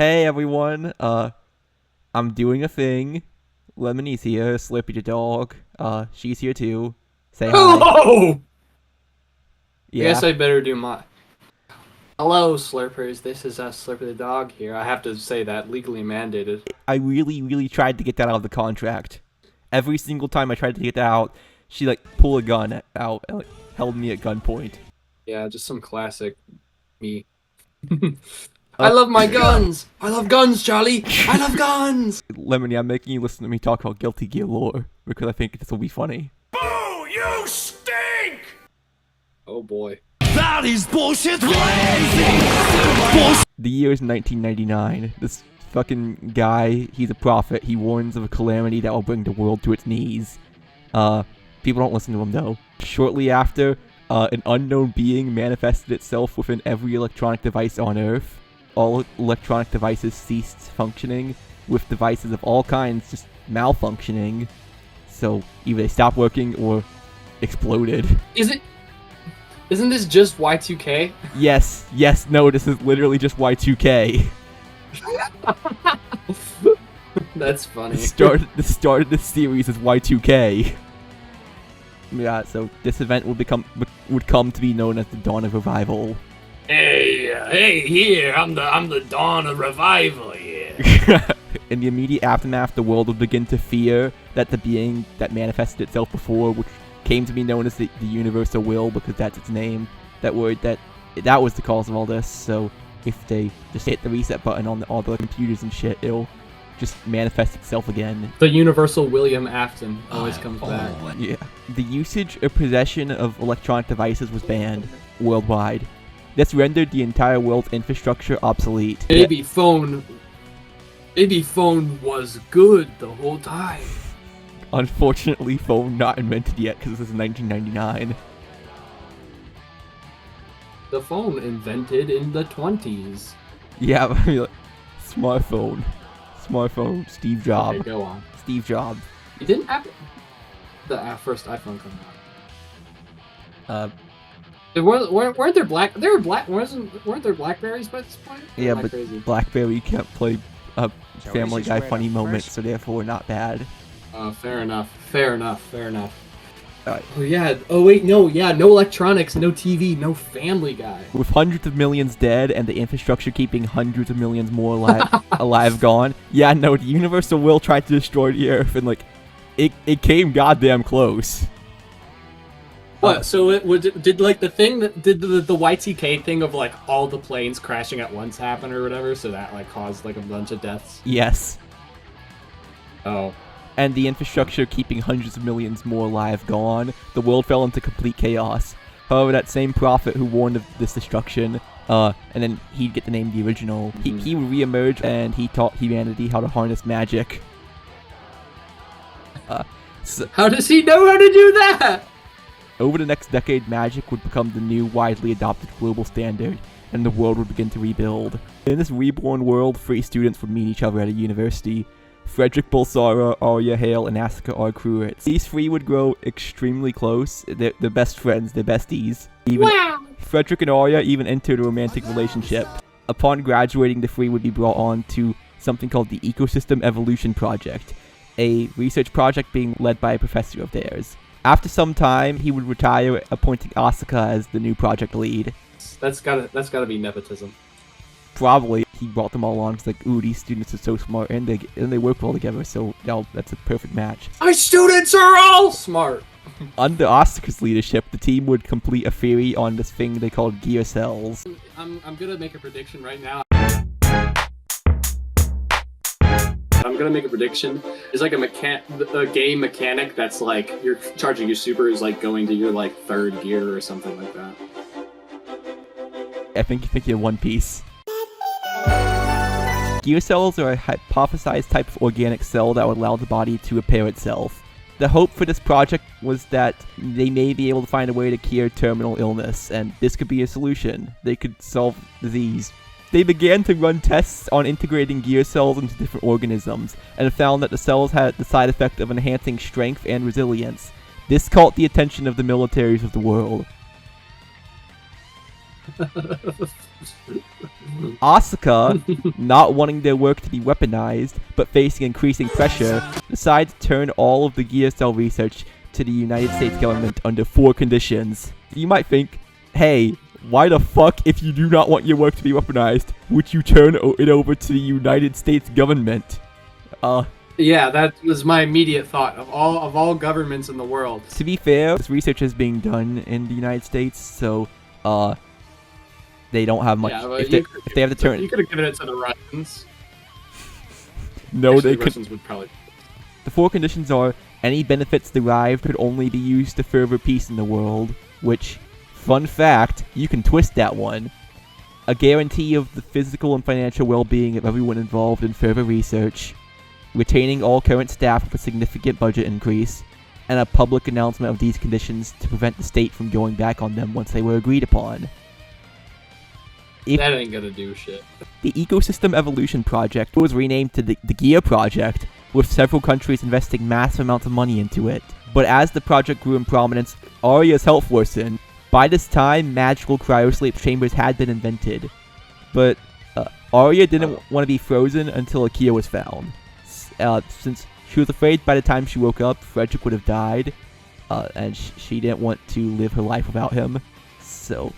Hey everyone, I'm doing a thing. Lemon's here, Slurpy the dog. She's here too. Say hi. Hello! I Yeah, guess I better do my. Hello, Slurpers. This is Slurpy the dog here. I have to say that legally mandated. I really tried to get that out of the contract. Every single time I tried to get that out, she pulled a gun out and held me at gunpoint. Yeah, just some classic me. I love my guns! I love guns, Charlie! I love guns! Lemony, I'm making you listen to me talk about Guilty Gear lore because I think this will be funny. Boo! You stink! Oh boy. That is bullshit! The year is 1999. This fucking guy, he's a prophet. He warns of a calamity that will bring the world to its knees. People don't listen to him though. Shortly after, an unknown being manifested itself within every electronic device on Earth. All electronic devices ceased functioning, with devices of all kinds just malfunctioning. So either they stopped working or exploded. Isn't this just Y2K? Yes, no, this is literally just Y2K. That's funny. The start of this series is Y2K. Yeah, so this event would come to be known as the Dawn of Revival. Hey, here, I'm the dawn of revival here. In the immediate aftermath, the world would begin to fear that the being that manifested itself before, which came to be known as the Universal Will, because that's its name, that was the cause of all this. So if they just hit the reset button on all the computers and shit, it'll just manifest itself again. The Universal William Afton always comes back. Yeah. The usage or possession of electronic devices was banned worldwide. This rendered the entire world's infrastructure obsolete. Baby phone was good the whole time. Unfortunately, phone not invented yet because this is 1999. The phone invented in the 20s. Yeah, I mean, smartphone, Steve Jobs. Okay, go on. Steve Jobs. It didn't have the first iPhone come out. Weren't there weren't there Blackberries by this point? Yeah, Am I but crazy? BlackBerry can't play Family Guy funny moments, so therefore not bad. Fair enough. Alright. Oh yeah. Oh wait, no. Yeah, no electronics, no TV, no Family Guy. With hundreds of millions dead and the infrastructure keeping hundreds of millions more alive gone. Yeah, no, the Universal Will tried to destroy the Earth, and it came goddamn close. What? So did the Y2K thing of all the planes crashing at once happen or whatever? So that caused a bunch of deaths. Yes. Oh. And the infrastructure keeping hundreds of millions more alive gone, the world fell into complete chaos. However, that same prophet who warned of this destruction, and then he'd get the name The Original, he would reemerge and he taught humanity how to harness magic. How does he know how to do that? Over the next decade, magic would become the new, widely adopted global standard, and the world would begin to rebuild. In this reborn world, 3 students would meet each other at a university. Frederick Bulsara, Arya Hale, and Asuka R. Kruitz. These 3 would grow extremely close. They're best friends, they're besties. Wow! Frederick and Arya even entered a romantic relationship. Upon graduating, the 3 would be brought on to something called the Ecosystem Evolution Project, a research project being led by a professor of theirs. After some time, he would retire, appointing Asuka as the new project lead. That's gotta be nepotism. Probably. He brought them all on. It's like, ooh, these students are so smart, and they work well together, so that's a perfect match. My students are all smart! Under Asuka's leadership, the team would complete a theory on this thing they called gear cells. I'm gonna make a prediction right now. I'm gonna make a prediction. It's like a game mechanic that's you're charging your super is going to your 3rd gear or something like that. I think you're thinking of One Piece. Gear cells are a hypothesized type of organic cell that would allow the body to repair itself. The hope for this project was that they may be able to find a way to cure terminal illness, and this could be a solution. They could solve disease. They began to run tests on integrating gear cells into different organisms, and found that the cells had the side effect of enhancing strength and resilience. This caught the attention of the militaries of the world. Asuka, not wanting their work to be weaponized, but facing increasing pressure, decides to turn all of the gear cell research to the United States government under 4 conditions. You might think, hey, why the fuck, if you do not want your work to be weaponized, would you turn it over to the United States government? Yeah, that was my immediate thought of all governments in the world. To be fair, this research is being done in the United States, so they don't have much. Yeah, if they have to turn, you could have given it to the Russians. No, Actually, they the could. Russians would probably. The 4 conditions are: any benefits derived could only be used to further peace in the world. Which, fun fact, you can twist that one. A guarantee of the physical and financial well-being of everyone involved in further research. Retaining all current staff with a significant budget increase, and a public announcement of these conditions to prevent the state from going back on them once they were agreed upon. That ain't gonna do shit. The Ecosystem Evolution Project was renamed to the Gear Project, with several countries investing massive amounts of money into it. But as the project grew in prominence, Arya's health worsened. By this time, magical cryosleep chambers had been invented. But Arya didn't want to be frozen until a cure was found. Since she was afraid by the time she woke up, Frederick would have died, and she didn't want to live her life without him. So,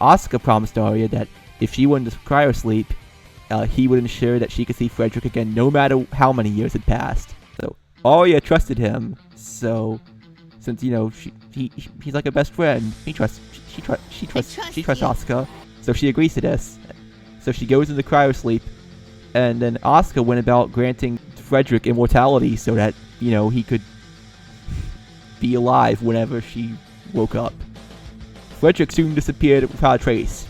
Asuka promised Arya that if she went into cryosleep, he would ensure that she could see Frederick again no matter how many years had passed. So, Arya trusted him, so, since, you know, he's like a best friend, she trusts Asuka, so she agrees to this. So she goes into cryosleep, and then Asuka went about granting Frederick immortality so that, you know, he could be alive whenever she woke up. Frederick soon disappeared without a trace.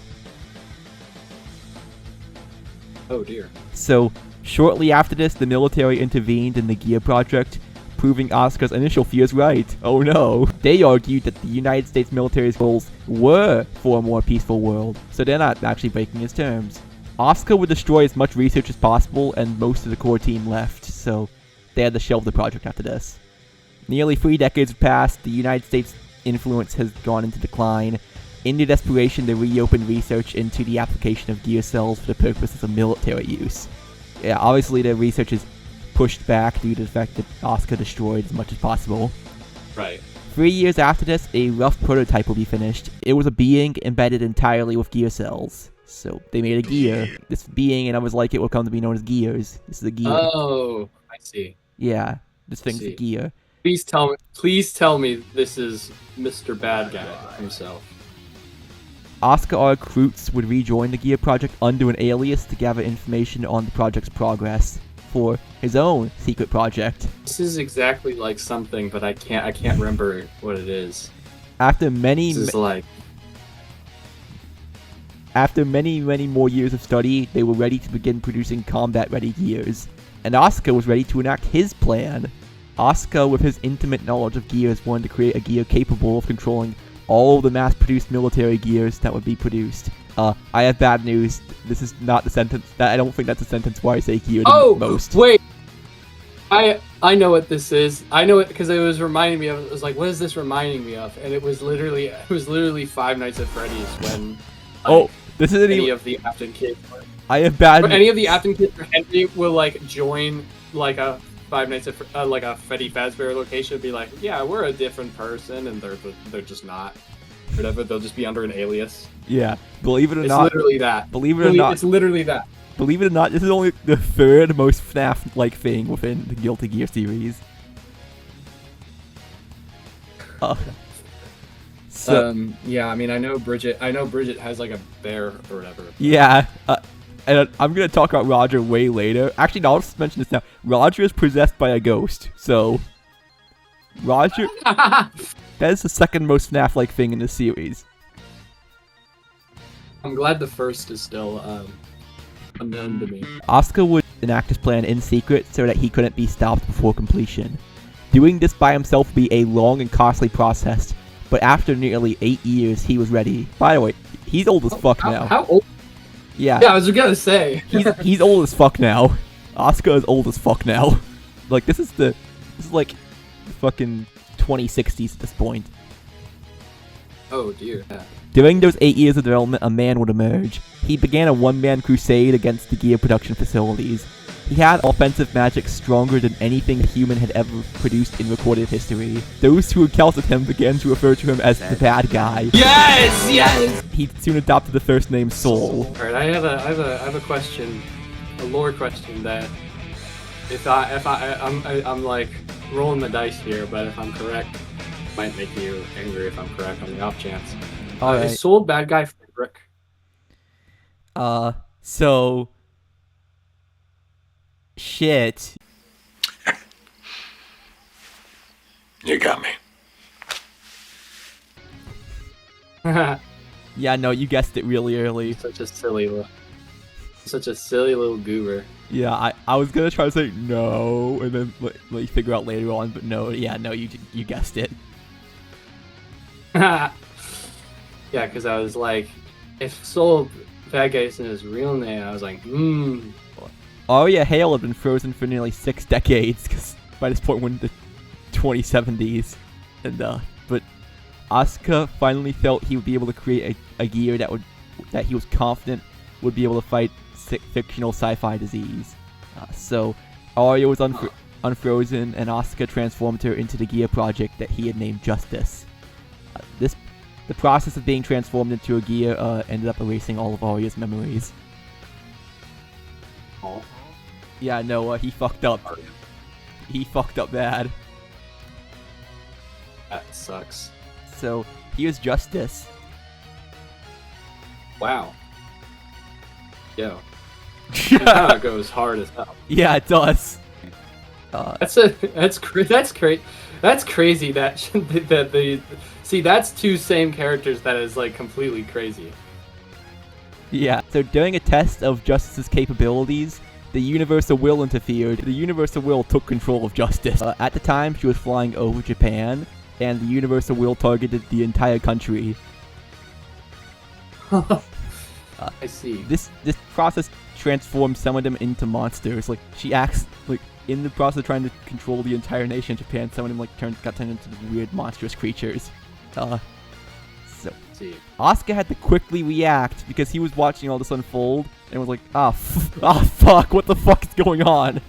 Oh dear. So, shortly after this, the military intervened in the Gear Project, proving Asuka's initial fears right. Oh no. They argued that the United States military's goals were for a more peaceful world, so they're not actually breaking his terms. Asuka would destroy as much research as possible, and most of the core team left, so they had to shelve the project after this. Nearly 3 decades have passed, the United States' influence has gone into decline. In their desperation, they reopened research into the application of gear cells for the purposes of military use. Yeah, obviously their research is pushed back due to the fact that Asuka destroyed as much as possible. Right. 3 years after this, a rough prototype will be finished. It was a being embedded entirely with gear cells. So they made a gear. This being, and I was like, it will come to be known as gears. This is a gear. Oh, I see. Yeah, this thing's a gear. Please tell me this is Mr. Bad Guy himself. Asuka R. Kreutz would rejoin the Gear Project under an alias to gather information on the project's progress for his own secret project. This is exactly like something, but I can't remember what it is. After many more years of study, they were ready to begin producing combat-ready gears, and Asuka was ready to enact his plan. Asuka, with his intimate knowledge of gears, wanted to create a gear capable of controlling all of the mass-produced military gears that would be produced. I have bad news. This is not the sentence. I don't think that's a sentence where I say gear the most. Oh, wait. I know what this is. I know it because it was reminding me of. It was like, what is this reminding me of? And it was literally Five Nights at Freddy's when. This isn't any of the Afton kids. I have bad. Or any of the Afton kids or Henry will like join like a Five Nights at like a Freddy Fazbear location and be like, yeah, we're a different person, and they're just not. Whatever, they'll just be under an alias. Yeah, believe it or it's not. It's literally that. Believe it or not. It's literally that. Believe it or not, this is only the 3rd most FNAF-like thing within the Guilty Gear series. Yeah, I mean, I know Bridget has like a bear or whatever. Yeah, and I'm gonna talk about Roger way later. Actually, no, I'll just mention this now. Roger is possessed by a ghost, so Roger. That is the 2nd most FNAF-like thing in the series. I'm glad the first is still unknown to me. Asuka would enact his plan in secret so that he couldn't be stopped before completion. Doing this by himself would be a long and costly process, but after nearly 8 years, he was ready. By the way, he's old as fuck now. How old? Yeah, I was gonna say. he's old as fuck now. Asuka is old as fuck now. Like, this is like the fucking 2060s at this point. Oh dear. Yeah. During those 8 years of development, a man would emerge. He began a one-man crusade against the Gear production facilities. He had offensive magic stronger than anything a human had ever produced in recorded history. Those who encountered him began to refer to him as the bad guy. Yes, yes. He soon adopted the first name Soul. All right, I have a question, a lore question that I'm like rolling the dice here, but if I'm correct, it might make you angry if I'm correct on the off chance. Alright. Is Soul bad guy Frederick? So... Shit. You got me. Yeah, no, you guessed it really early. Such a silly little goober. Yeah, I was gonna try to say no, and then let you figure out later on, but no, yeah, no, you guessed it. Yeah, because I was like, if Soul bad guy isn't his real name, I was like, Oh yeah, Hale had been frozen for nearly 6 decades, because by this point we're in the 2070s, and but Asuka finally felt he would be able to create a gear that he was confident would be able to fight fictional sci-fi disease. So Arya was unfrozen, and Asuka transformed her into the gear project that he had named Justice. The process of being transformed into a gear ended up erasing all of Arya's memories. oh. Yeah, no, he fucked up. He fucked up bad. That sucks. So here's Justice. Wow. Yo. It kind of goes hard as hell. Yeah, it does. That's crazy that the see that's two same characters that is like completely crazy. Yeah. So during a test of Justice's capabilities, the Universal Will interfered. The Universal Will took control of Justice. At the time, she was flying over Japan, and the Universal Will targeted the entire country. I see. This process transformed some of them into monsters. Like, she acts like in the process of trying to control the entire nation of Japan, some of them like got turned into these weird monstrous creatures. So Asuka had to quickly react because he was watching all this unfold and was like, fuck, what the fuck is going on?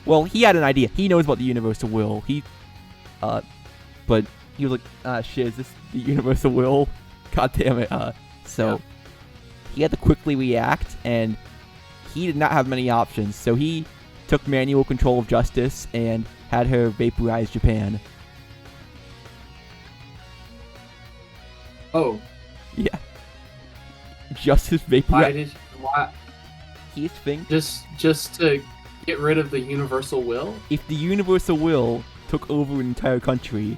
Well, he had an idea. He knows about the Universal Will. But he was like, shit, is this the Universal Will? God damn it. He had to quickly react, and he did not have many options. So he took manual control of Justice and had her vaporize Japan. Oh. Yeah. Justice vaporized. Why? He thinks Just to get rid of the Universal Will? if the Universal Will took over an entire country,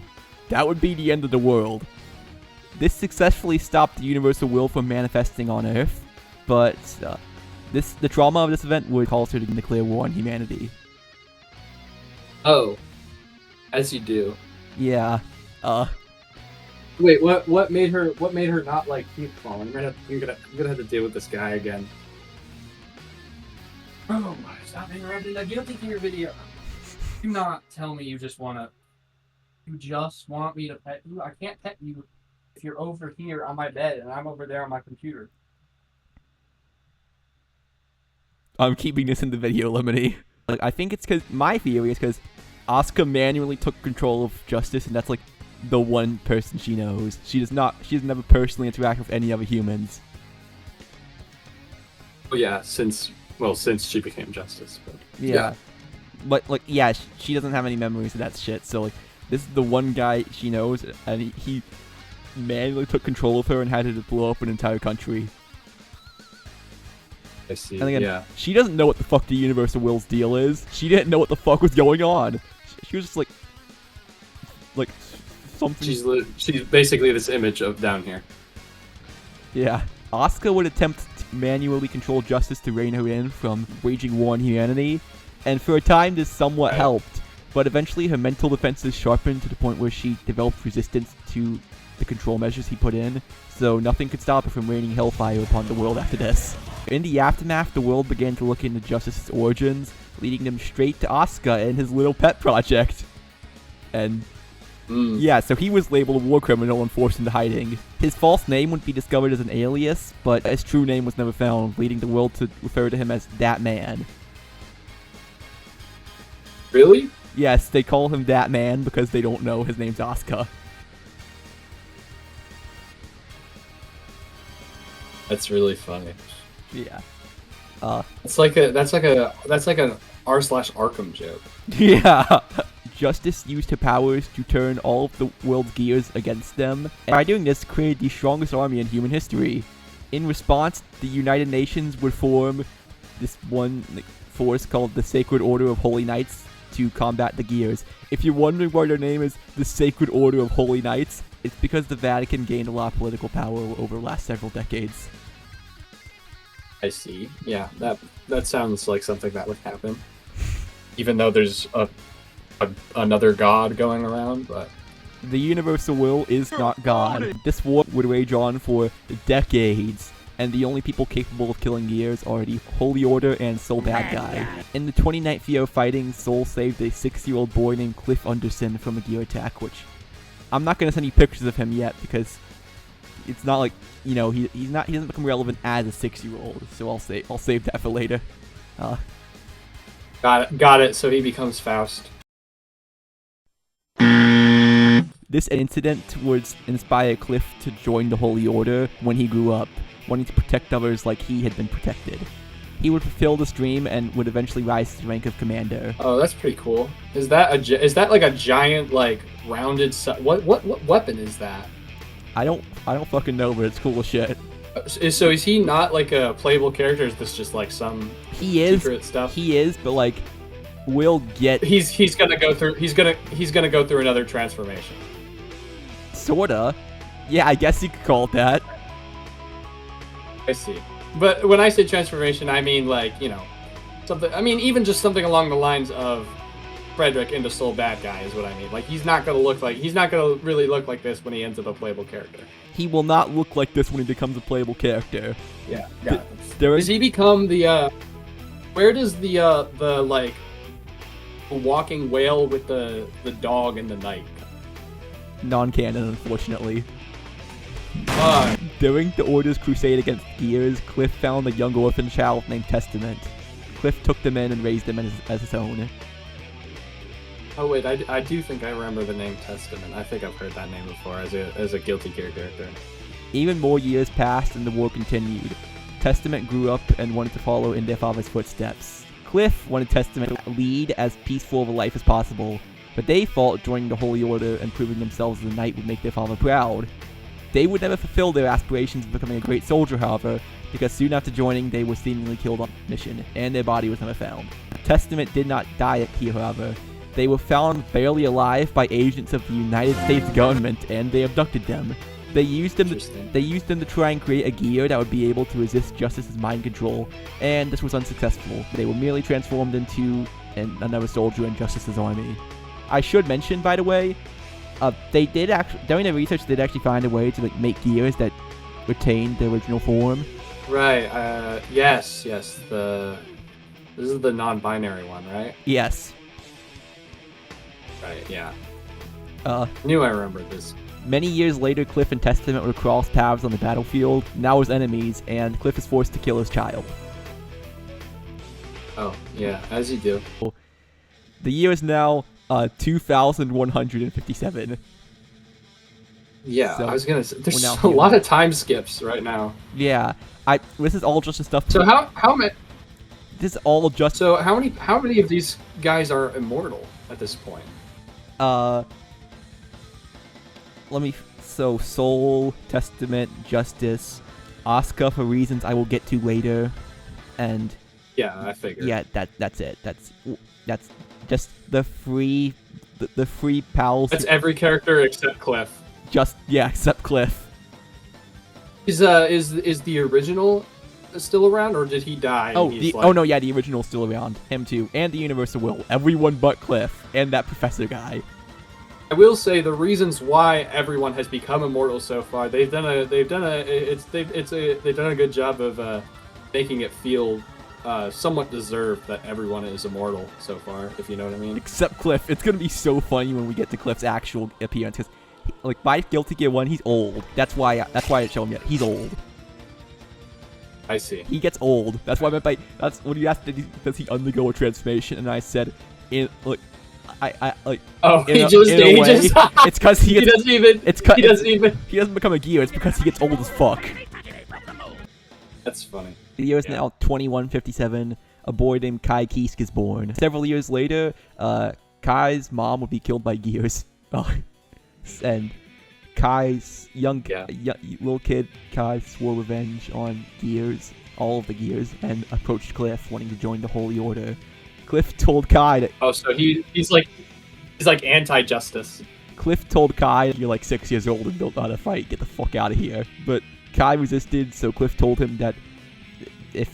that would be the end of the world. This successfully stopped the Universal Will from manifesting on Earth, but the trauma of this event would cause her to declare war on humanity. Oh. As you do. Yeah. Wait, what made her not like keep falling? I'm gonna have to deal with this guy again. Oh my, stop interrupting. I don't think in your video. Do not tell me you just want me to pet you. I can't pet you if you're over here on my bed and I'm over there on my computer. I'm keeping this in the video, Lemony. Like, I think it's because my theory is because Asuka manually took control of Justice, and that's like the one person she knows. She does never personally interact with any other humans. Oh yeah, since she became Justice. But Yeah. But like, yeah, she doesn't have any memories of that shit. So like, this is the one guy she knows, and he manually took control of her and had her to blow up an entire country. I see. And again, yeah. she doesn't know what the fuck the Universal Will's deal is. She didn't know what the fuck was going on. She was just like something. She's basically this image of down here. Yeah. Asuka would attempt to manually control Justice to rein her in from waging war on humanity, and for a time this somewhat helped, but eventually her mental defenses sharpened to the point where she developed resistance to the control measures he put in, so nothing could stop her from raining hellfire upon the world after this. In the aftermath, the world began to look into Justice's origins, leading them straight to Asuka and his little pet project. And Yeah, so he was labeled a war criminal and forced into hiding. His false name would be discovered as an alias, but his true name was never found, leading the world to refer to him as that man. Really? Yes, they call him that man because they don't know his name's Asuka. That's really funny. Yeah. That's like an r/Arkham joke. Yeah. Justice used her powers to turn all of the world's gears against them, and by doing this, created the strongest army in human history. In response, the United Nations would form this one force called the Sacred Order of Holy Knights to combat the gears. If you're wondering why their name is the Sacred Order of Holy Knights, it's because the Vatican gained a lot of political power over the last several decades. I see. Yeah, that sounds like something that would happen. Even though there's another god going around, but the universal will is not God. This war would rage on for decades, and the only people capable of killing gears are the Holy Order and Soul Bad Guy. In the 29th year of fighting, Soul saved a 6-year-old boy named Cliff Underson from a gear attack, which I'm not gonna send you pictures of him yet because it's not like, you know, he doesn't become relevant as a 6-year-old, so I'll save that for later. Got it. So he becomes Faust. This incident would inspire Cliff to join the Holy Order when he grew up, wanting to protect others like he had been protected. He would fulfill this dream and would eventually rise to the rank of commander. Oh, that's pretty cool. Is that like a giant, like, rounded? What weapon is that? I don't fucking know, but it's cool as shit. So is he not like a playable character? Or is this just like some secret stuff? He is, but like, we'll get. He's gonna go through. He's gonna go through another transformation. Sorta. Yeah, I guess you could call it that. I see. But when I say transformation, I mean, like, you know, something. I mean, even just something along the lines of Frederick into Soul Bad Guy is what I mean. Like, he's not gonna really look like this when he ends up a playable character. He will not look like this when he becomes a playable character. Yeah. Does he become the? Where does the like walking whale with the dog in the night? Non-canon, unfortunately. During the Order's crusade against Gears, Cliff found a young orphan child named Testament. Cliff took them in and raised them as his own. Oh wait, I do think I remember the name Testament. I think I've heard that name before as a Guilty Gear character. Even more years passed and the war continued. Testament grew up and wanted to follow in their father's footsteps. Cliff wanted Testament to lead as peaceful of a life as possible, but they thought joining the Holy Order and proving themselves as a knight would make their father proud. They would never fulfill their aspirations of becoming a great soldier, however, because soon after joining, they were seemingly killed on mission, and their body was never found. Testament did not die here, however. They were found barely alive by agents of the United States government, and they abducted them. They used them to try and create a gear that would be able to resist Justice's mind control, and this was unsuccessful. They were merely transformed into another soldier in Justice's army. I should mention, by the way, they did actually, during their research, they did actually find a way to like make gears that retain their original form. Right. Yes. This is the non-binary one, right? Yes. Right. Yeah. Knew I remembered this. Many years later, Cliff and Testament would cross paths on the battlefield, now as enemies, and Cliff is forced to kill his child. Oh, yeah, as you do. The year is now 2157. Yeah, so I was gonna say, there's a lot of time skips right now. Yeah, this is all just the stuff. So how many? This is all just. So how many of these guys are immortal at this point? So Soul, Testament, Justice, Asuka for reasons I will get to later, and yeah, I figured. Yeah, that's it. That's just the free pals. That's every character except Cliff. Except Cliff. Is the original still around, or did he die? The original's still around. Him too, and the Universal Will. Everyone but Cliff and that professor guy. I will say the reasons why everyone has become immortal so far. They've done a good job of making it feel somewhat deserved that everyone is immortal so far, if you know what I mean. Except Cliff. It's gonna be so funny when we get to Cliff's actual appearance, because, like, by Guilty Gear 1, he's old. That's why it's showing yet. He's old. I see. He gets old. That's why I meant by, that's when you asked, does he undergo a transformation, and I said, I he just ages. It's because he doesn't even. He doesn't become a gear. It's because he gets old as fuck. That's funny. The year is now 2157. A boy named Kai Kisk is born. Several years later, Kai's mom would be killed by gears. And Kai's young little kid, Kai, swore revenge on gears, all of the gears, and approached Cliff, wanting to join the Holy Order. Cliff told Kai that... Oh, so he's like anti-justice. Cliff told Kai, you're like 6 years old and don't know how to fight, get the fuck out of here. But Kai resisted, so Cliff told him that if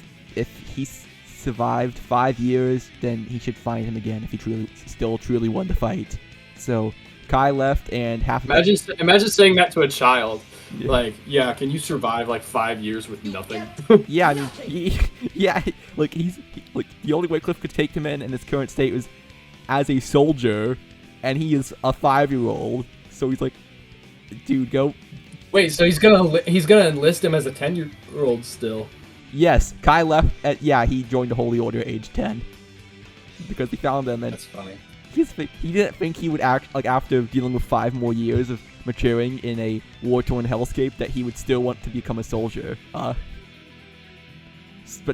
he survived 5 years, then he should find him again if he still truly won the fight. So Kai left, and imagine saying that to a child. Yeah. Like, yeah, can you survive like 5 years with nothing? Yeah, I mean, the only way Cliff could take him in his current state was as a soldier, and he is a 5-year-old. So he's like, dude, go. Wait, so he's gonna enlist him as a 10-year-old still? Yes, Kai left. He joined the Holy Order at age 10 because he found them. And that's funny. He didn't think he would act like after dealing with 5 more years of maturing in a war-torn hellscape that he would still want to become a soldier. But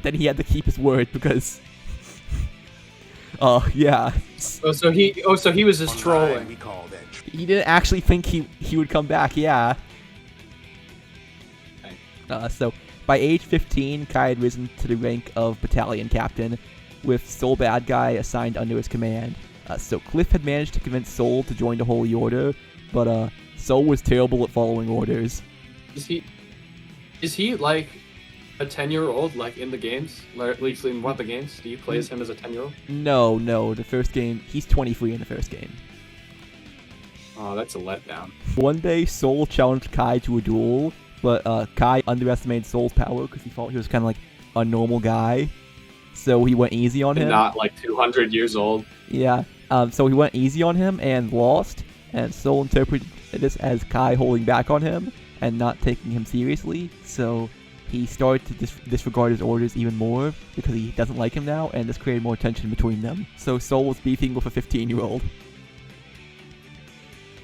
then he had to keep his word because. Yeah. So he was just trolling. He didn't actually think he would come back. Yeah. So by age 15, Kai had risen to the rank of battalion captain, with Soul Bad Guy assigned under his command. So Cliff had managed to convince Soul to join the Holy Order, but Soul was terrible at following orders. Is he like a 10-year-old, like in the games? Or at least in one of the games? Do you play as him as a 10-year-old? No. The first game, he's 23 in the first game. Oh, that's a letdown. One day, Soul challenged Kai to a duel, but Kai underestimated Soul's power because he thought he was kind of like a normal guy. So he went easy on him. Not like 200 years old. Yeah. So he went easy on him and lost. And Soul interpreted this as Kai holding back on him and not taking him seriously. So he started to disregard his orders even more because he doesn't like him now, and this created more tension between them. So Soul was beefing with a 15-year-old.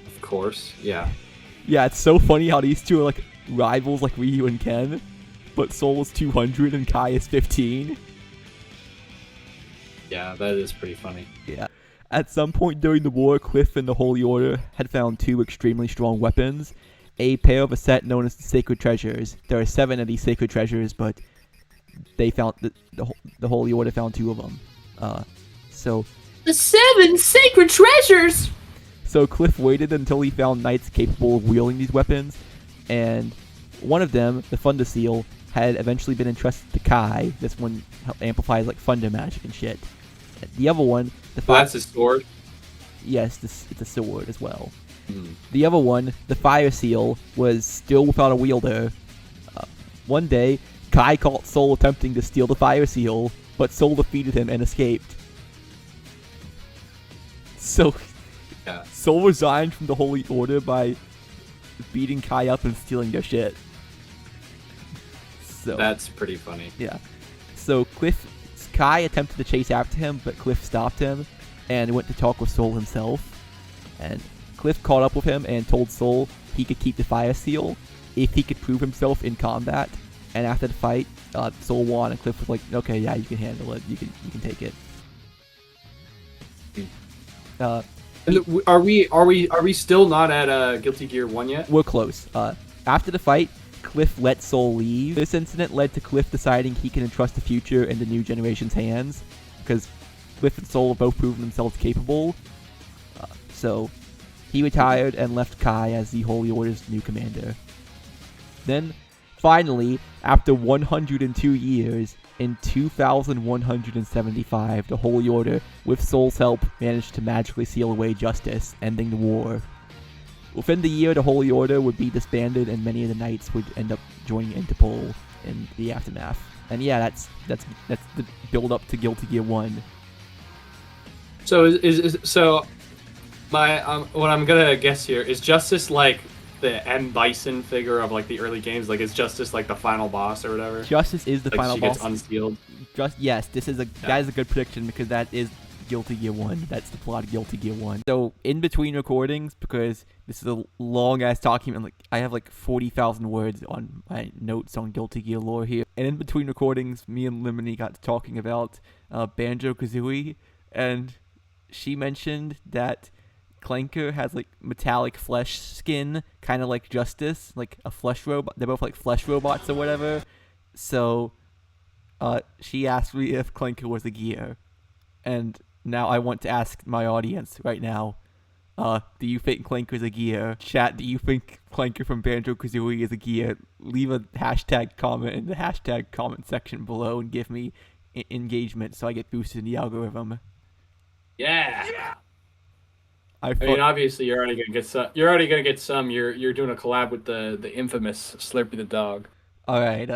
Of course, yeah. Yeah, it's so funny how these two are like rivals like Ryu and Ken, but Soul is 200 and Kai is 15. Yeah, that is pretty funny. Yeah. At some point during the war, Cliff and the Holy Order had found 2 extremely strong weapons, a pair of a set known as the Sacred Treasures. There are 7 of these Sacred Treasures, but they found the Holy Order found 2 of them. So the 7 Sacred Treasures. So Cliff waited until he found knights capable of wielding these weapons, and one of them, the Thunder Seal, had eventually been entrusted to Kai. This one amplifies like thunder magic and shit. The other one, that's his sword? Yes, it's a sword as well. Mm. The other one, the Fire Seal, was still without a wielder. One day, Kai caught Soul attempting to steal the Fire Seal, but Soul defeated him and escaped. So, yeah. Soul resigned from the Holy Order by beating Kai up and stealing their shit. So that's pretty funny. Yeah. So Kai attempted to chase after him, but Cliff stopped him and went to talk with Soul himself. And Cliff caught up with him and told Soul he could keep the Fire Seal if he could prove himself in combat. And after the fight, Soul won, and Cliff was like, "Okay, yeah, you can handle it. You can take it." Are we still not at Guilty Gear 1 yet? We're close. After the fight, Cliff let Soul leave. This incident led to Cliff deciding he can entrust the future in the new generation's hands, because Cliff and Soul have both proven themselves capable. So he retired and left Kai as the Holy Order's new commander. Then, finally, after 102 years, in 2175, the Holy Order, with Soul's help, managed to magically seal away justice, ending the war. Within the year, the Holy Order would be disbanded, and many of the knights would end up joining Interpol in the aftermath. And yeah, that's the build up to Guilty Gear 1. So so my what I'm gonna guess here is Justice like the M Bison figure of like the early games, like is Justice like the final boss or whatever? Justice is the Like final she boss. gets unsealed. Yes, that is a good prediction because that is Guilty Gear 1. That's the plot of Guilty Gear 1. So in between recordings, because this is a long ass document, like I have like 40,000 words on my notes on Guilty Gear lore here. And in between recordings, me and Lemony got to talking about Banjo-Kazooie, and she mentioned that Clanker has like metallic flesh skin, kind of like Justice, like a flesh robot. They're both like flesh robots or whatever. So she asked me if Clanker was a gear, and now I want to ask my audience right now, do you think Clanker's a gear? Chat, do you think Clanker from Banjo-Kazooie is a gear? Leave a hashtag comment in the hashtag comment section below and give me engagement so I get boosted in the algorithm. Yeah. I mean, obviously, you're already gonna get some. You're doing a collab with the infamous Slurpy the dog. All right.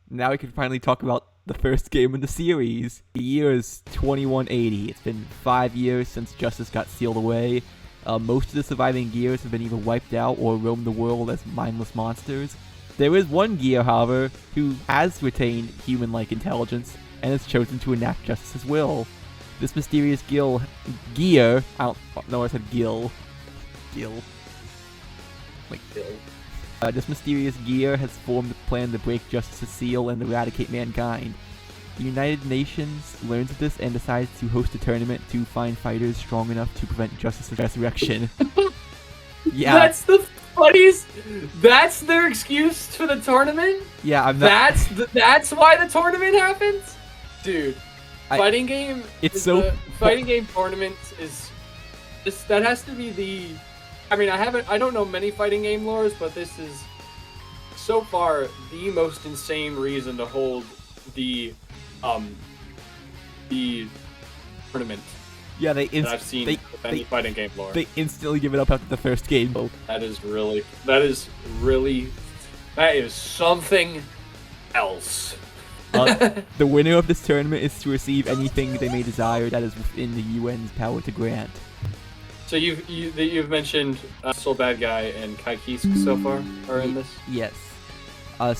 Now we can finally talk about the first game in the series. The year is 2180. It's been 5 years since Justice got sealed away. Most of the surviving gears have been either wiped out or roam the world as mindless monsters. There is one gear, however, who has retained human-like intelligence and has chosen to enact Justice's will. This mysterious gear, I don't know why I said Gil. Like Bill. This mysterious gear has formed a plan to break Justice's seal and eradicate mankind. The United Nations learns of this and decides to host a tournament to find fighters strong enough to prevent Justice's resurrection. Yeah. That's the funniest. That's their excuse for the tournament? Yeah, I'm not. That's why the tournament happens? Dude, fighting game tournament is that has to be the. I mean, I don't know many fighting game lores, but this is so far the most insane reason to hold the tournament. Yeah, that I've seen with any fighting game lore. They instantly give it up after the first game. That is something else. The winner of this tournament is to receive anything they may desire that is within the UN's power to grant. So you've mentioned Soul Bad Guy and Kai Kisk so far are in this? Yes.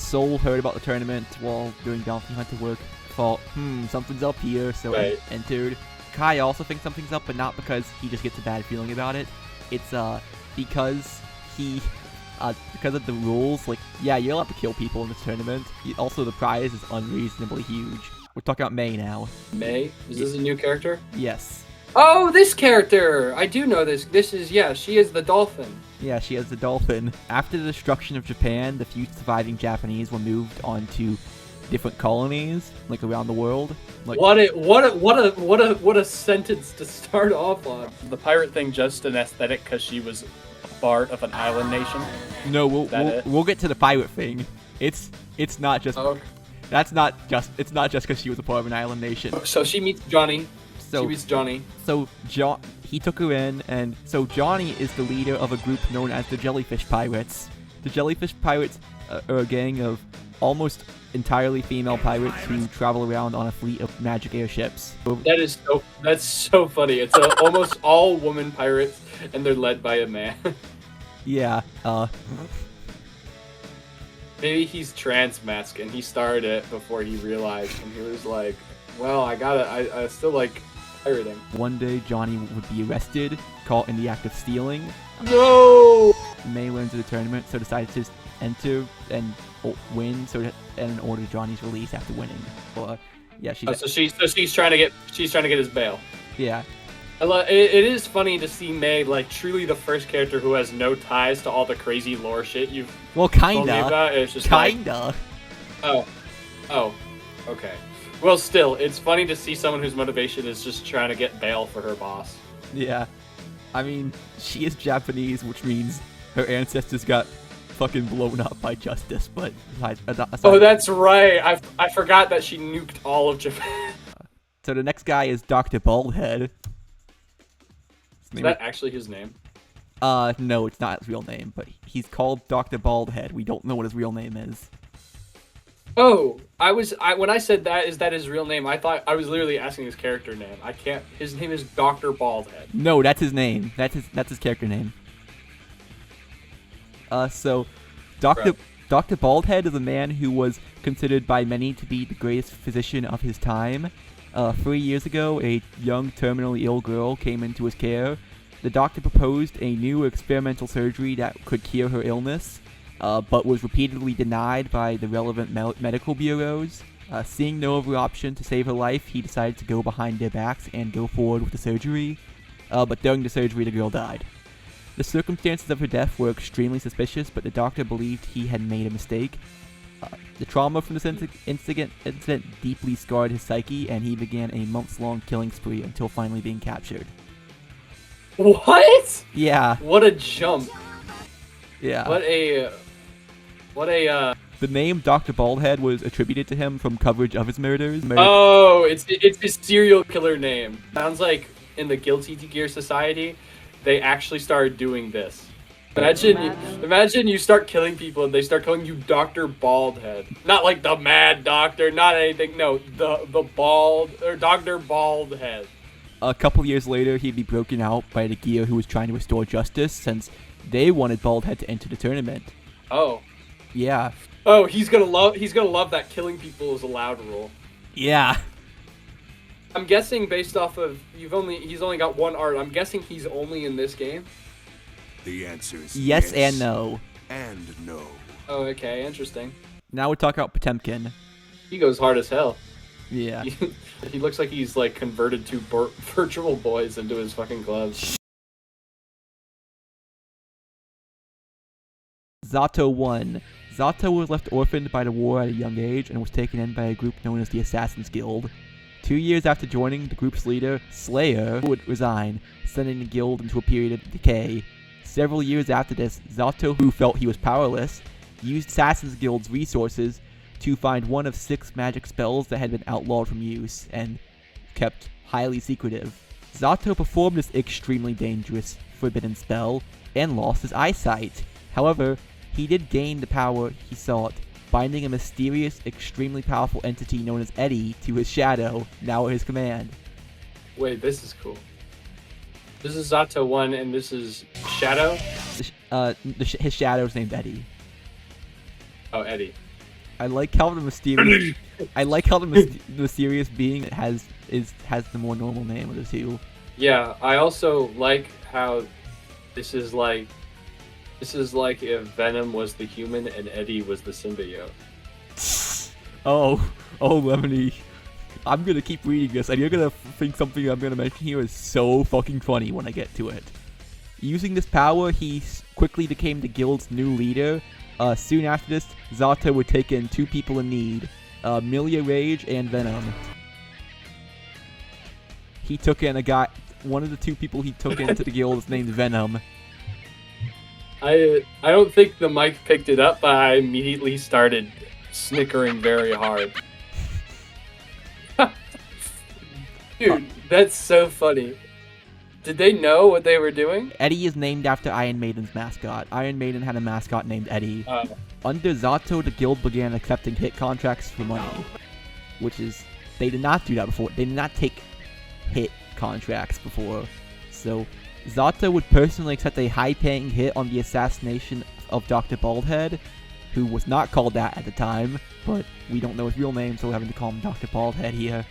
Soul heard about the tournament while doing bounty hunter work. Thought, something's up here, so entered. Kai also thinks something's up, but not because he just gets a bad feeling about it. It's because of the rules. Like, yeah, you're allowed to kill people in this tournament. Also, the prize is unreasonably huge. We're talking about May now. May? Is this a new character? Yes. Oh, this character! I do know this. She is the dolphin. Yeah, she is the dolphin. After the destruction of Japan, the few surviving Japanese were moved onto different colonies, like around the world. Like, what a sentence to start off on. The pirate thing just an aesthetic because she was a part of an island nation. No, we'll get to the pirate thing. It's not just. Oh. It's not just because she was a part of an island nation. So she meets Johnny. So he took her in, and so Johnny is the leader of a group known as the Jellyfish Pirates. The Jellyfish Pirates are a gang of almost entirely female pirates who travel around on a fleet of magic airships. That's so funny. It's almost all woman pirates, and they're led by a man. Yeah. Maybe he's trans mask, and he started it before he realized, and he was like, "Well, I still like pirating." One day, Johnny would be arrested, caught in the act of stealing. No! May learns of the tournament, so decides to enter and win, and order Johnny's release after winning. Yeah, she's trying to get his bail. Yeah. It is funny to see May, like, truly the first character who has no ties to all the crazy lore shit you've told me about. It's just kinda. Like, oh, okay. Well, still, it's funny to see someone whose motivation is just trying to get bail for her boss. Yeah. I mean, she is Japanese, which means her ancestors got fucking blown up by Justice, but aside, oh, that's right. I forgot that she nuked all of Japan. So the next guy is Dr. Baldhead. Is that actually his name? No, it's not his real name, but he's called Dr. Baldhead. We don't know what his real name is. Oh, when I said that is that his real name, I thought I was literally asking his character name. I can't. His name is Dr. Baldhead. No, that's his name. That's his character name. So, Dr. Baldhead is a man who was considered by many to be the greatest physician of his time. 3 years ago, a young terminally ill girl came into his care. The doctor proposed a new experimental surgery that could cure her illness, but was repeatedly denied by the relevant medical bureaus. Seeing no other option to save her life, he decided to go behind their backs and go forward with the surgery. But during the surgery, the girl died. The circumstances of her death were extremely suspicious, but the doctor believed he had made a mistake. The trauma from this incident deeply scarred his psyche, and he began a months-long killing spree until finally being captured. What? Yeah. What a jump. Yeah. What a The name Dr. Baldhead was attributed to him from coverage of his murders. Oh, it's his serial killer name. Sounds like in the Guilty Gear Society, they actually started doing this. Imagine you start killing people and they start calling you Dr. Baldhead. Not like the Mad Doctor, not anything. No, the Bald or Dr. Baldhead. A couple years later, he'd be broken out by the Gear who was trying to restore justice, since they wanted Baldhead to enter the tournament. Oh. Yeah. Oh, he's gonna love that killing people is allowed rule. Yeah. I'm guessing based off of he's only got one art. I'm guessing he's only in this game. The answer is Yes and no. And no. Oh, okay, interesting. Now we're talking about Potemkin. He goes hard as hell. Yeah. He looks like he's like converted two virtual boys into his fucking gloves. Zato 1. Zato was left orphaned by the war at a young age and was taken in by a group known as the Assassin's Guild. 2 years after joining, the group's leader, Slayer, would resign, sending the guild into a period of decay. Several years after this, Zato, who felt he was powerless, used Assassin's Guild's resources to find one of 6 magic spells that had been outlawed from use and kept highly secretive. Zato performed this extremely dangerous, forbidden spell and lost his eyesight. However, he did gain the power he sought, binding a mysterious, extremely powerful entity known as Eddie to his shadow, now at his command. Wait, this is cool. This is Zato 1 and this is Shadow? His shadow's named Eddie. Oh, Eddie. I like how the mysterious mysterious being has the more normal name of the two. Yeah, I also like how this is like if Venom was the human and Eddie was the symbiote. Oh, Lemony. I'm gonna keep reading this, and you're gonna think something I'm gonna mention here is so fucking funny when I get to it. Using this power, he quickly became the guild's new leader. Soon after this, Zato would take in 2 people in need, Milia Rage and Venom. He took in one of the 2 people he took into the guild is named Venom. I don't think the mic picked it up, but I immediately started snickering very hard. Dude, that's so funny. Did they know what they were doing? Eddie is named after Iron Maiden's mascot. Iron Maiden had a mascot named Eddie. Under Zato, the guild began accepting hit contracts for money, which is, they did not do that before. They did not take hit contracts before. So, Zato would personally accept a high-paying hit on the assassination of Dr. Baldhead, who was not called that at the time, but we don't know his real name, so we're having to call him Dr. Baldhead here.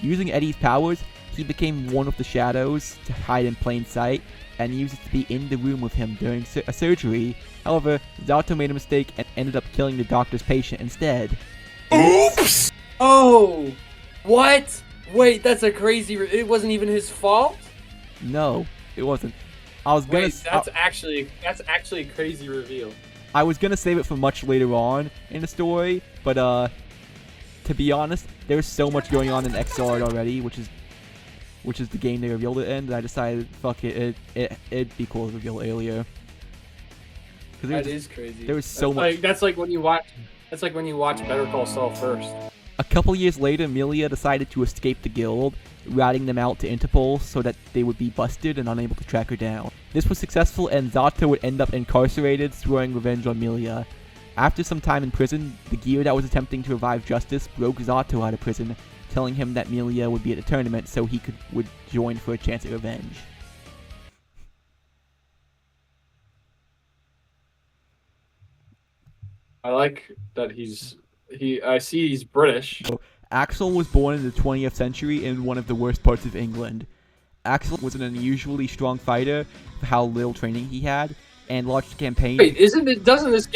Using Eddie's powers, he became one of the shadows to hide in plain sight, and used it to be in the room with him during a surgery. However, Zato made a mistake and ended up killing the doctor's patient instead. Oops! Oh! What? Wait, that's a crazy... it wasn't even his fault? No, it wasn't. I was gonna... Wait, that's actually a crazy reveal. I was gonna save it for much later on in the story, but to be honest, there's so much going on in XR already, which is the game they revealed it in, that I decided, fuck it, it'd be cool to reveal it earlier. That is crazy. There was so much. That's like when you watch Better Call Saul first. A couple years later, Milia decided to escape the guild, ratting them out to Interpol so that they would be busted and unable to track her down. This was successful, and Zato would end up incarcerated, throwing revenge on Milia. After some time in prison, the gear that was attempting to revive Justice broke Zato out of prison, telling him that Melia would be at the tournament so he would join for a chance at revenge. I like that I see he's British. Axel was born in the 20th century in one of the worst parts of England. Axel was an unusually strong fighter for how little training he had, and launched a campaign. Wait, doesn't this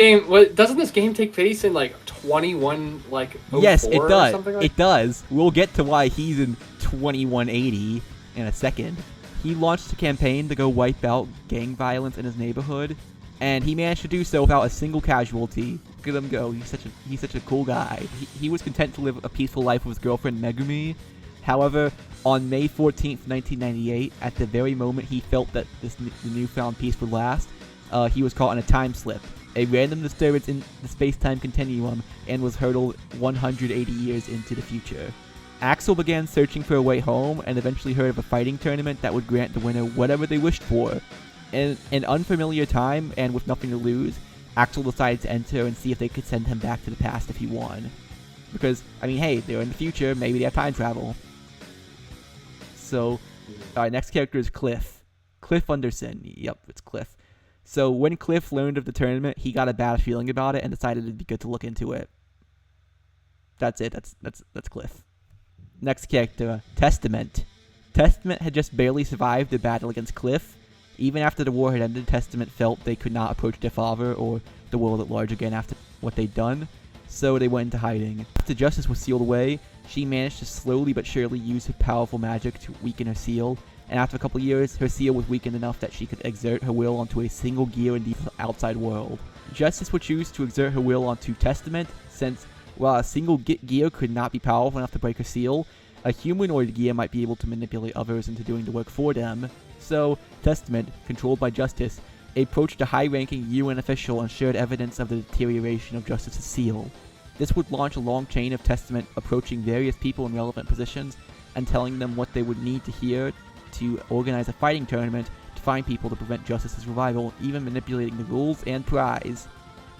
game take place in like 21 like 04 Yes, it or does. something like It does. We'll get to why he's in 2180 in a second. He launched a campaign to go wipe out gang violence in his neighborhood, and he managed to do so without a single casualty. Look at him go. He's such a cool guy. He was content to live a peaceful life with his girlfriend Megumi. However, on May 14th, 1998, at the very moment he felt that the newfound peace would last, he was caught in a time slip, a random disturbance in the space-time continuum, and was hurtled 180 years into the future. Axel began searching for a way home, and eventually heard of a fighting tournament that would grant the winner whatever they wished for. In an unfamiliar time, and with nothing to lose, Axel decided to enter and see if they could send him back to the past if he won. Because, I mean, hey, they're in the future, maybe they have time travel. So, alright, next character is Cliff. Cliff Underson. Yep, it's Cliff. So, when Cliff learned of the tournament, he got a bad feeling about it and decided it'd be good to look into it. That's it, that's Cliff. Next character, Testament. Testament had just barely survived the battle against Cliff. Even after the war had ended, Testament felt they could not approach their father or the world at large again after what they'd done, so they went into hiding. After Justice was sealed away, she managed to slowly but surely use her powerful magic to weaken her seal, and after a couple years, her seal was weakened enough that she could exert her will onto a single gear in the outside world. Justice would choose to exert her will onto Testament, since while a single gear could not be powerful enough to break her seal, a humanoid gear might be able to manipulate others into doing the work for them. So, Testament, controlled by Justice, approached a high-ranking UN official and shared evidence of the deterioration of Justice's seal. This would launch a long chain of Testament approaching various people in relevant positions and telling them what they would need to hear to organize a fighting tournament to find people to prevent Justice's revival, even manipulating the rules and prize.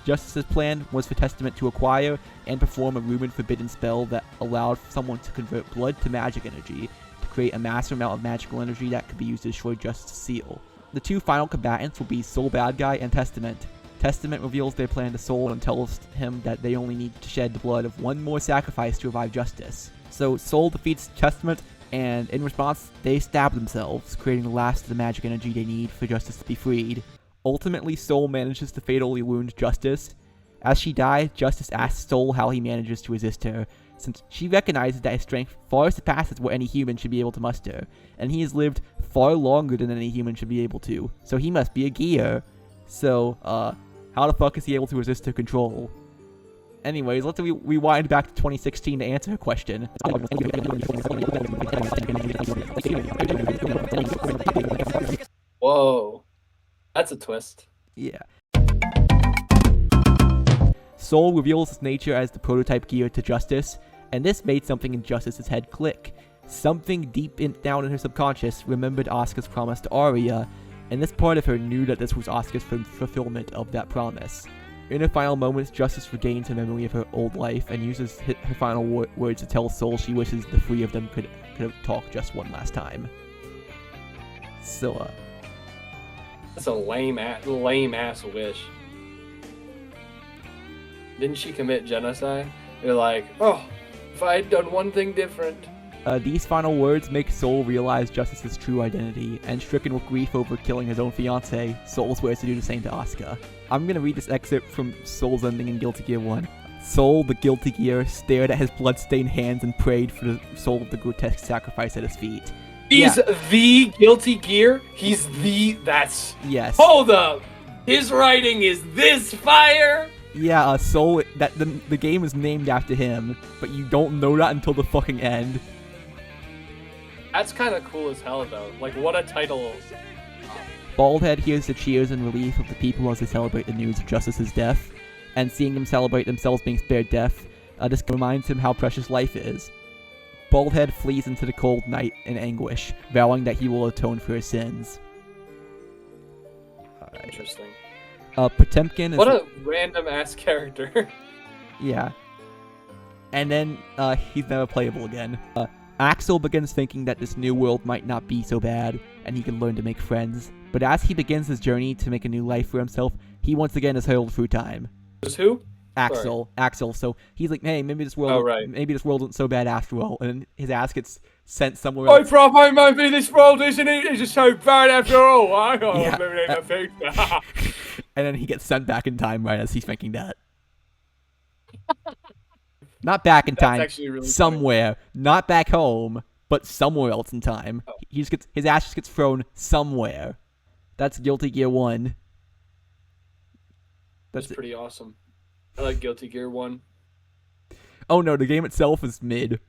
Justice's plan was for Testament to acquire and perform a rumored forbidden spell that allowed someone to convert blood to magic energy, to create a massive amount of magical energy that could be used to destroy Justice's seal. The two final combatants will be Soul Bad Guy and Testament. Testament reveals their plan to Soul and tells him that they only need to shed the blood of one more sacrifice to revive Justice. So Soul defeats Testament, and in response, they stab themselves, creating the last of the magic energy they need for Justice to be freed. Ultimately, Soul manages to fatally wound Justice. As she dies, Justice asks Soul how he manages to resist her, since she recognizes that his strength far surpasses what any human should be able to muster, and he has lived far longer than any human should be able to, so he must be a gear. So, how the fuck is he able to resist her control? Anyways, let's rewind back to 2016 to answer her question. Whoa. That's a twist. Yeah. Soul reveals his nature as the prototype gear to Justice, and this made something in Justice's head click. Something deep down in her subconscious remembered Asuka's promise to Arya, and this part of her knew that this was Asuka's fulfillment of that promise. In her final moments, Justice regains her memory of her old life and uses her final words to tell Soul she wishes the three of them could have talked just one last time. So, That's a lame ass wish. Didn't she commit genocide? They're like, oh, if I had done one thing different. These final words make Soul realize Justice's true identity, and stricken with grief over killing his own fiancée, Soul swears to do the same to Asuka. I'm gonna read this excerpt from Soul's ending in Guilty Gear 1. Soul, the Guilty Gear, stared at his blood-stained hands and prayed for the soul of the grotesque sacrifice at his feet. He's the Guilty Gear? That's... Yes. Hold up! His writing is this fire? Yeah, Soul, the game is named after him, but you don't know that until the fucking end. That's kind of cool as hell, though. Like, what a title. Baldhead hears the cheers and relief of the people as they celebrate the news of Justice's death, and seeing them celebrate themselves being spared death, this reminds him how precious life is. Baldhead flees into the cold night in anguish, vowing that he will atone for his sins. Interesting. Potemkin is What a random ass character. yeah. And then he's never playable again. Axel begins thinking that this new world might not be so bad, and he can learn to make friends. But as he begins his journey to make a new life for himself, he once again is hurled through time. Is who? Axel. So he's like, hey, maybe this world, maybe this world isn't so bad after all. And then his ass gets sent somewhere else. Prof, maybe this world isn't so bad after all. I don't Yeah. believe the future. And then he gets sent back in time right as he's thinking that. Not back in time, actually really somewhere. Not back home, but somewhere else in time. Oh. He just gets his ass just gets thrown somewhere. That's Guilty Gear 1. That's pretty awesome. I like Guilty Gear 1. Oh no, the game itself is mid.